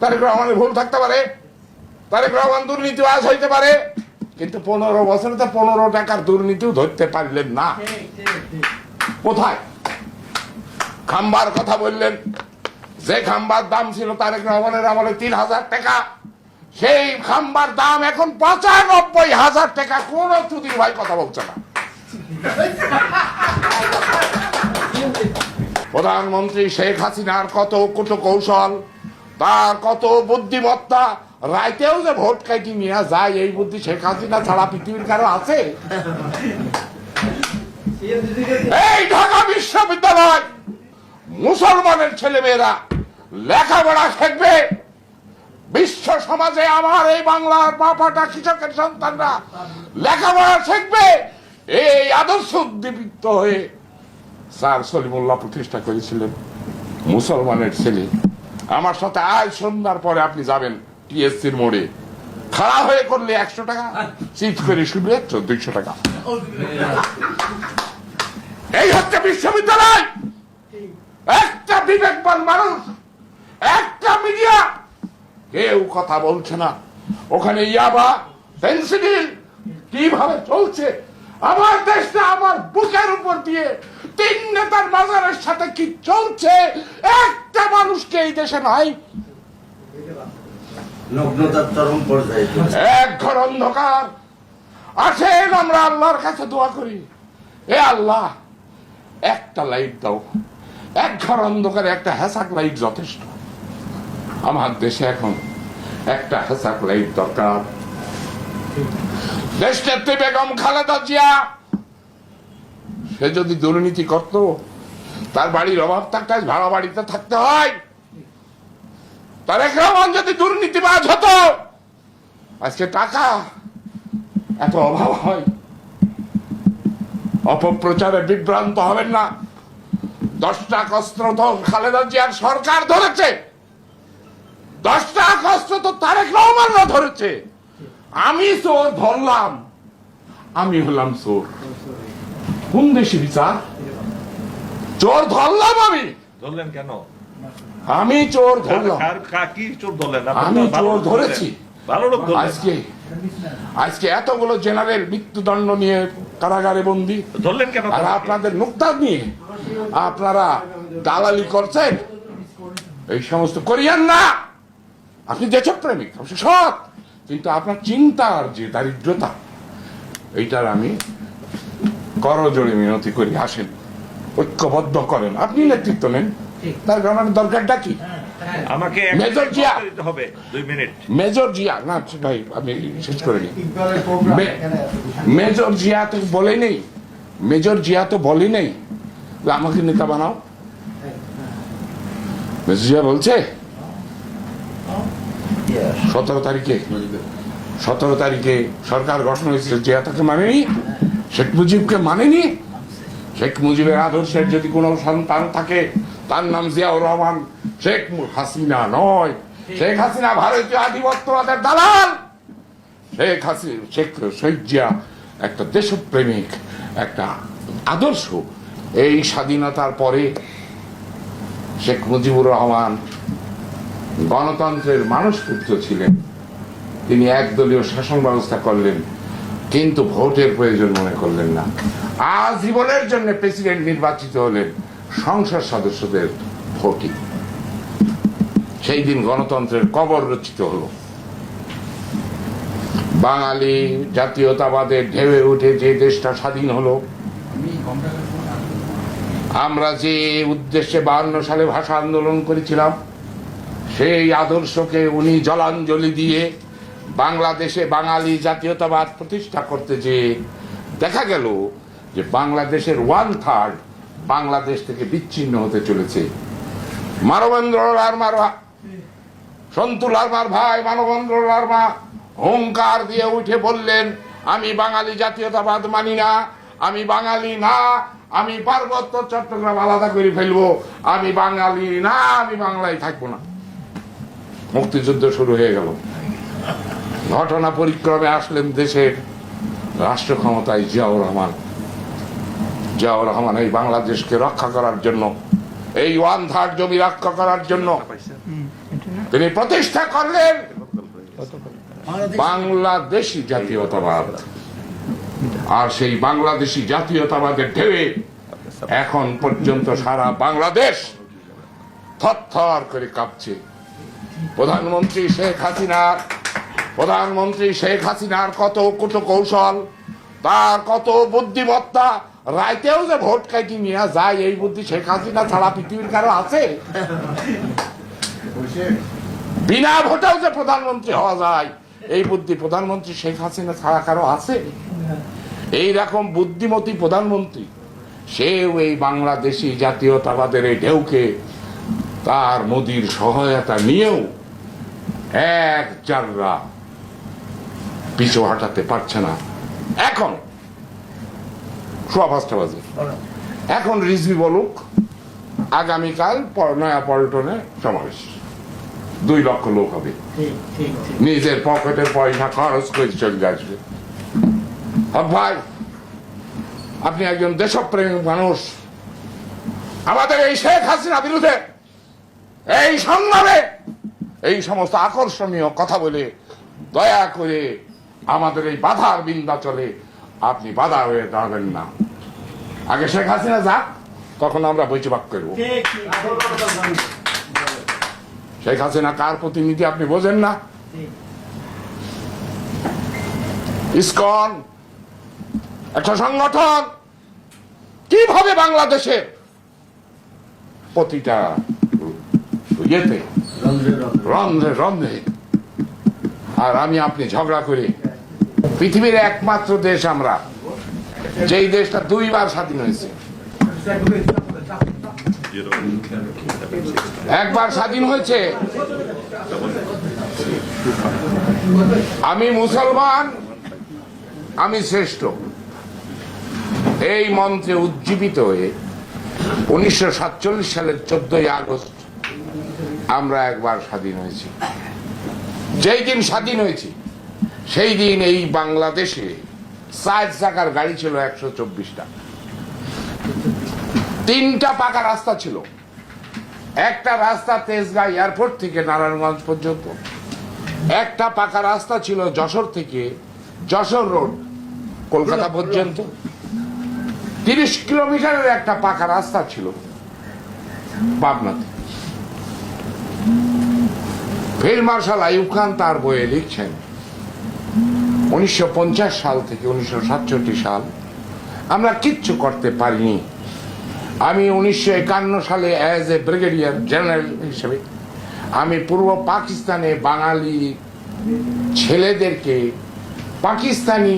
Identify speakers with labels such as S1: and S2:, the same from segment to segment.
S1: তারেক রহমানের ভুল থাকতে পারে, তারেক রহমান দুর্নীতিবাজ হইতে পারে, কিন্তু 15 বছরে তো 15 টাকার দুর্নীতিও ধরতে পারলেন না। কোথায় খাম্বার কথা বললেন, যে খাম্বার দাম ছিল তারেক রহমানের আমলে 3000 টাকা, সেই খাম্বার দাম এখন 95,000 টাকা। কোন চুদির ভাই কথা বলছে না। প্রধানমন্ত্রী শেখ হাসিনার কত কৌশল, তার কত বুদ্ধিমত্তা, রাইতেও যে ভোট কাটি নিয়ে যায়, এই বুদ্ধি শেখ হাসিনা ছাড়া পৃথিবীর কারো আছে? এই ঢাকা বিশ্ববিদ্যালয় মুসলমানের ছেলেমেয়েরা লেখাপড়া শিখবে, বিশ্ব সমাজে আমার এই বাংলার বাপাটা কৃষকের সন্তানরা লেখাপড়া শিখবে, এই আদর্শ উদ্দীপিত হয়ে স্যার সলিমুল্লাহ প্রতিষ্ঠা করেছিলেন। মুসলমানের ছেলে আমার সাথে আজ সন্ধ্যার পরে আপনি যাবেন টিএসসির মোড়ে, খাড়া হয়ে করলে 100 টাকা, চিপ করে শুনলে 200 টাকা। এই হচ্ছে বিশ্ববিদ্যালয়। একটা বিবেকবান মানুষ, একটা মিডিয়া, কেউ কথা বলছে না। ওখানে ইয়াবা, ফেন্সিডিল কিভাবে চলছে আমার দেশটা, আমার বুকের উপর দিয়ে 3 নেতার বাজারের সাথে কি চলছে, একটা মানুষকে এই দেশে নাই। এক ঘর অন্ধকার। আসেন আমরা আল্লাহর কাছে দোয়া করি, এ আল্লাহ একটা লাইট দাও। এক ঘর অন্ধকারে একটা হ্যাসাক লাইট যথেষ্ট। আমার দেশে এখন একটা হ্যাসাক লাইট দরকার। দেশনেত্রী বেগম খালেদা জিয়া, সে যদি দুর্নীতি করত, তার বাড়ির অভাব থাকতে ভাড়া বাড়িতে থাকতে হয়। তারেক রহমান যদি দুর্নীতিবাজ হতো, আজকে টাকা এত অভাব হয়। অপপ্রচারে বিভ্রান্ত হবেন না। 10টা অস্ত্র তো খালেদা জিয়ার সরকার ধরেছে, 10টা অস্ত্র তো তারেক রহমানরা ধরেছে। আমি চোর ধরলাম, আমি হলাম চোর। কোন দেশে বিচার? চোর ধরলাম, আমি
S2: ধরলেন কেন?
S1: আমি চোর ধরলাম,
S2: কি চোর ধরলেন?
S1: আমি চোর ধরেছি।
S2: ভালো লোক ধরলেন।
S1: আজকে এতগুলো জেনারেল মৃত্যুদণ্ড নিয়ে কারাগারে বন্দী,
S2: ধরলেন কেন?
S1: আর আপনাদের নুকতা নিয়ে আপনারা দালালি করছেন। এই সমস্ত করিয়েন না। আপনি দেশপ্রেমিক, আপনি সৎ, কিন্তু আপনার চিন্তার যে দারিদ্রতা, এইটার আমি করজোড়ে মিনতি করি, আসেন ঐক্যবদ্ধ করেন। আপনি নেতৃত্ব নেন, তার আমার দরকারটা কি?
S2: আমাকে
S1: মেজর জিয়া
S2: হবে 2 মিনিট।
S1: মেজর জিয়া না ভাই, আমি শেষ করে নিই। মেজর জিয়া তো বলে নেই, মেজর জিয়া তো বলে নেই আমাকে নেতা বানাও। মেজর জিয়া বলছে 17 তারিখে সরকার গঠন হয়েছিল, জিয়া তাকে মানেনি, শেখ মুজিবকে মানেনি। শেখ মুজিবের আদর্শের যদি কোনো সন্তান থাকে, তার নাম জিয়াউর রহমান, শেখ হাসিনা নয়। শেখ হাসিনা ভারতীয় আধিপত্যবাদের দালাল। শেখ জিয়া একটা দেশপ্রেমিক, একটা আদর্শ। এই স্বাধীনতার পরে শেখ মুজিবুর রহমান গণতন্ত্রের মানসপুত্র ছিলেন। তিনি একদলীয় শাসন ব্যবস্থা করলেন, কিন্তু ভোটের প্রয়োজন মনে করলেন না। আজীবনের জন্য প্রেসিডেন্ট নির্বাচিত হলেন সংসদ সদস্যদের ভোটে। সেই দিন গণতন্ত্রের কবর রচিত হলো। বাঙালি জাতীয়তাবাদের ঢেউয়ে উঠে যে দেশটা স্বাধীন হলো, আমরা যে উদ্দেশ্যে 52 সালে ভাষা আন্দোলন করেছিলাম, সেই আদর্শকে উনি জলাঞ্জলি দিয়ে বাংলাদেশে বাঙালি জাতীয়তাবাদ প্রতিষ্ঠা করতে যে দেখা গেল যে বাংলাদেশের 1/3 বাংলাদেশ থেকে বিচ্ছিন্ন হতে চলেছে। মানবেন্দ্র লারমার, সন্তু লারমার ভাই মানবেন্দ্র লারমা হুঙ্কার দিয়ে উঠে বললেন, আমি বাঙালি জাতীয়তাবাদ মানি না, আমি বাঙালি না, আমি পার্বত্য চট্টগ্রাম আলাদা করে ফেলবো, আমি বাঙালি না, আমি বাংলায় থাকবো না। মুক্তিযুদ্ধ শুরু হয়ে গেল। ঘটনা পরিক্রমে আসলেন দেশের রাষ্ট্র ক্ষমতায় জিয়াউর রহমান। জিয়াউর রহমান এই বাংলাদেশকে রক্ষা করার জন্য, এই 1/3 জমি রক্ষা করার জন্য তিনি প্রতিষ্ঠা করলেন বাংলাদেশি জাতীয়তাবাদ। আর সেই বাংলাদেশি জাতীয়তাবাদের ঢেউয়ে এখন পর্যন্ত সারা বাংলাদেশ থরথর করে কাঁপছে। প্রধানমন্ত্রী শেখ হাসিনার কত কৌশল, তার কত বুদ্ধিমত্তা, রাইতেও যে ভোট কাটি নিয়ে যায়, এই বুদ্ধি শেখ হাসিনা ছাড়া পৃথিবীর কারো আছে? বিনা ভোটেও যে প্রধানমন্ত্রী হওয়া যায়, এই বুদ্ধি প্রধানমন্ত্রী শেখ হাসিনা ছাড়া কারো আছে? এইরকম বুদ্ধিমতী প্রধানমন্ত্রী, সেও এই বাংলাদেশি জাতীয়তাবাদের এই ঢেউকে তার মোদির সহায়তা নিয়েও এক জাররা পিছু হাঁটাতে পারছে না। এখন 5:15 বাজে, এখন রিজভি বলুক আগামীকাল নয়া পল্টনে সমাবেশ, 2 লক্ষ লোক হবে, নিজের পকেটের পয়সা খরচ করে চলে আসবে। ভাই, আপনি একজন দেশপ্রেমিক মানুষ, আমাদের এই শেখ হাসিনা বিরুদ্ধে এই সংগ্রামে এই সমস্ত আকর্ষণীয় কথা বলে দয়া করে আমাদের এই বাধার বিন্ধ্যাচলে আপনি বাধা হয়ে দাঁড়াবেন না। আগে শেখ হাসিনা যাক, তখন আমরা বৈঠক করব। শেখ হাসিনা কার প্রতিনিধি আপনি বোঝেন না? ইসকন একটা সংগঠন কিভাবে বাংলাদেশের প্রতিটা ইয়েতে রন্ধ্রে রন্ধ্রে, আর আমি আপনি ঝগড়া করি। পৃথিবীর একমাত্র দেশ আমরা, যেই দেশটা 2 বার স্বাধীন হয়েছে। একবার স্বাধীন হয়েছে, আমি মুসলমান, আমি শ্রেষ্ঠ, এই মন্ত্রে উজ্জীবিত হয়ে 1947 সালের 14ই আগস্ট আমরা একবার স্বাধীন হয়েছি। যেই দিন স্বাধীন হয়েছি সেই দিন এই বাংলাদেশে 4 চাকার গাড়ি ছিল 124টা, 3টা পাকা রাস্তা ছিল। একটা রাস্তা তেজগাঁ এয়ারপোর্ট থেকে নারায়ণগঞ্জ পর্যন্ত, একটা পাকা রাস্তা ছিল যশোর থেকে যশোর রোড কলকাতা পর্যন্ত, 30 কিলোমিটারের একটা পাকা রাস্তা ছিল পাবনাতে। ফিল্ড মার্শাল আইয়ুব খান তার বইয়ে লিখছেন 1950 সাল থেকে 1967 সাল আমরা কিচ্ছু করতে পারিনি। আমি 1951 সালে অ্যাজ এ ব্রিগেডিয়ার জেনারেল হিসেবে আমি পূর্ব পাকিস্তানে বাঙালি ছেলেদেরকে পাকিস্তানি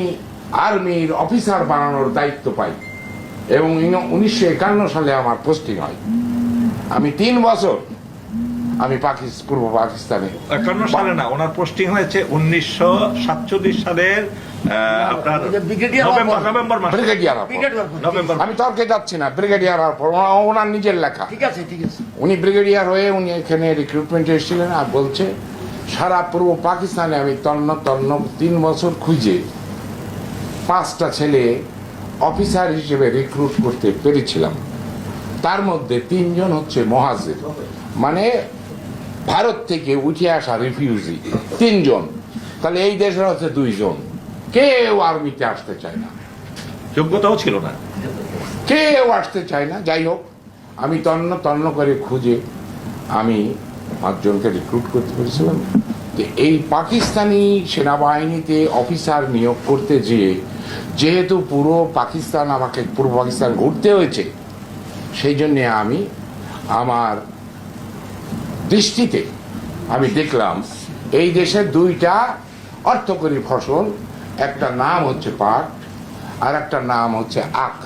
S1: আর্মির অফিসার বানানোর দায়িত্ব পাই এবং 1951 সালে আমার পোস্টিং হয়। আমি 3 বছর আমি পূর্ব পাকিস্তানে।
S2: 51 সালে না, ওনার পোস্টিং হয়েছে 1947 সালের আপনার নভেম্বর মাসে।
S1: নভেম্বর। আমি তর্কে যাচ্ছি না, ব্রিগেডিয়ার হওয়ার পর ওনার নিজের লেখা।
S3: ঠিক আছে।
S1: উনি ব্রিগেডিয়ার হয়ে উনি এখানে রিক্রুটমেন্টে এসেছিলেন, আর বলছে সারা পূর্ব পাকিস্তানে আমি তন্ন 3 বছর খুঁজে 5টা ছেলে অফিসার হিসেবে রিক্রুট করতে পেরেছিলাম। তার মধ্যে 3 জন হচ্ছে মহাজির, মানে ভারত থেকে উঠে আসা রিফিউজি 3 জন। তাহলে এই দেশের হচ্ছে 2 জন। কেউ আর্মিতে আসতে চায় না,
S2: যোগ্যতাও ছিল না,
S1: কেউ আসতে চায় না। যাই হোক, আমি তন্ন করে খুঁজে আমি 5 জনকে রিক্রুট করতে পেরেছিলাম। এই পাকিস্তানি সেনাবাহিনীতে অফিসার নিয়োগ করতে যেহেতু পুরো পাকিস্তান আমাকে পূর্ব পাকিস্তান ঘুরতে হয়েছে, সেই জন্যে আমি আমার দৃষ্টিতে আমি দেখলাম এই দেশের 2টা অর্থকরী ফসল, একটা নাম হচ্ছে পাট আর একটা নাম হচ্ছে আখ।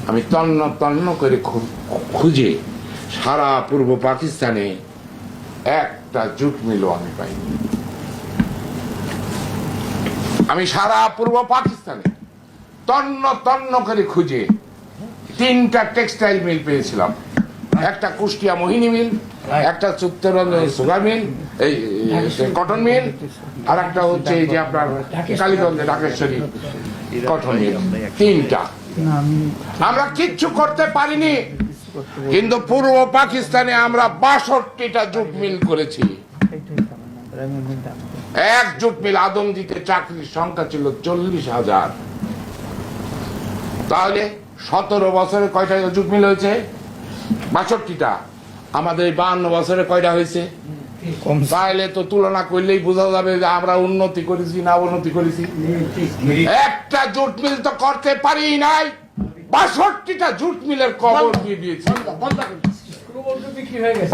S1: আমি তন্ন করে খুঁজে সারা পূর্ব পাকিস্তানে একটা জুট মিলও আমি পাইনি। আমি সারা পূর্ব পাকিস্তানে তন্ন করে খুঁজে 3টা টেক্সটাইল মিল পেয়েছিলাম। একটা কুষ্টিয়া মোহিনী মিল, একটা চিত্তরঞ্জন সুগার মিল, এই কটন মিল, আর একটা হচ্ছে এই যে আপনার কালীগঞ্জে ঢাকেশ্বরী কটন মিল। 3টা। আমরা কিচ্ছু করতে পারিনি। কিন্তু পূর্ব পাকিস্তানে আমরা 62টা জুট মিল করেছি। এক জুট মিল আদমজিতে চাকরির সংখ্যা ছিল 40,000। তাহলে 17 বছরে কয়টা জুট মিল হয়েছে? 62টা। আমাদের 52 বছরে কয়টা হয়েছে? তাহলে তো তুলনা করলেই বোঝা যাবে যে আমরা উন্নতি করেছি না অবনতি করেছি। একটা জুট মিল তো করতে পারি নাই, 62টা জুট মিলের কবর দিয়ে দিয়েছি।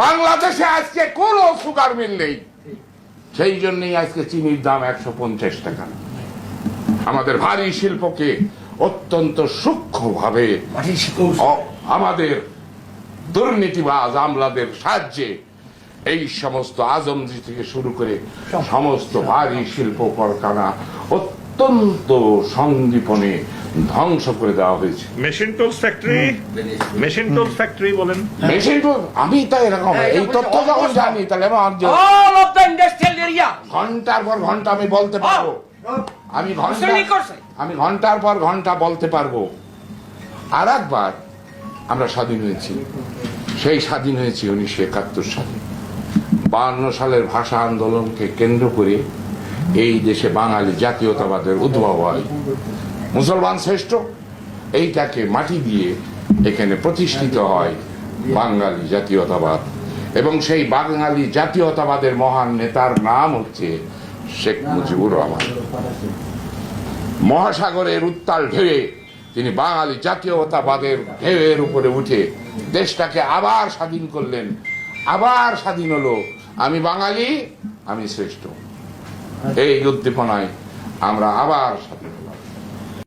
S1: বাংলাদেশে আজকে কোন সুগার মিল নেই, সেই জন্যই আজকে চিনির দাম 150 টাকা। আমাদের ভারী শিল্পকে অত্যন্ত সূক্ষ্মভাবে আমাদের দুর্নীতিবাজ আমলাদের সাহায্যে এই সমস্ত আজমজি থেকে শুরু করে সমস্ত ভারী শিল্প কারখানা অত্যন্ত সন্দীপনে ধ্বংস করে দেওয়া হয়েছে।
S2: Machine tools factory, machine tools factory বলেন,
S1: মেশিন টুল আমি তো এরকম এই তথ্য যখন জানি তাহলে আমার
S3: all of the industrial area
S1: ঘন্টার পর ঘন্টা আমি বলতে পারবো। আমি ঘন্টার পর ঘন্টা বলতে পারবো। আর একবার আমরা স্বাধীন হয়েছি, সেই স্বাধীন হয়েছি 1971 সালে। 52 সালের ভাষা আন্দোলনকে কেন্দ্র করে এই দেশে বাঙালি জাতীয়তাবাদের উদ্ভব হয়। মুসলমান শ্রেষ্ঠ এইটাকে মাটি দিয়ে এখানে প্রতিষ্ঠিত হয় বাঙালি জাতীয়তাবাদ, এবং সেই বাঙালি জাতীয়তাবাদের মহান নেতার নাম হচ্ছে শেখ মুজিবুর রহমান। মহাসাগরের উত্তাল ঢেউয়ে তিনি বাঙালি জাতীয়তাবাদের ঢেউয়ের উপরে উঠে দেশটাকে আবার স্বাধীন করলেন। আবার স্বাধীন হলো, আমি বাঙালি, আমি শ্রেষ্ঠ। এই উদ্দীপনায় আমরা আবার স্বাধীন হলাম।